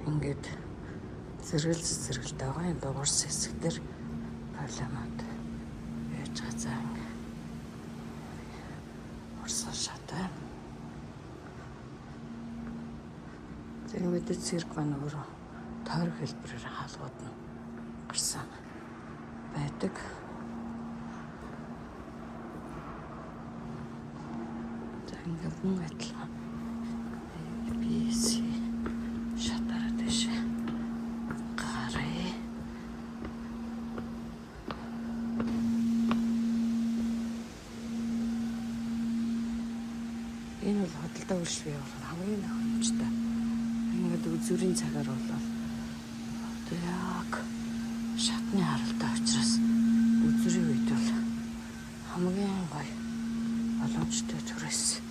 ингээд зэрэгтэй байгаа юм дуурс хэсэгтэр парламент яаж газаа орсон шатай. Тэр мэдээ цирк байна өөрөө тойрог хэлбэрээр хаалгууд нь гарсан байдаг. За ингээд мөн адилхан ABC шатараа дэше гараа. Энэ бол хөдөлთა үйлчлэг явуулах хамгийн хэмжтэй. Ингээд үзүүрийн цагаар болол одоо яг шатны харалтай учраас үзүүрийн үед бол хамгийн гоё боломжтой төрөөс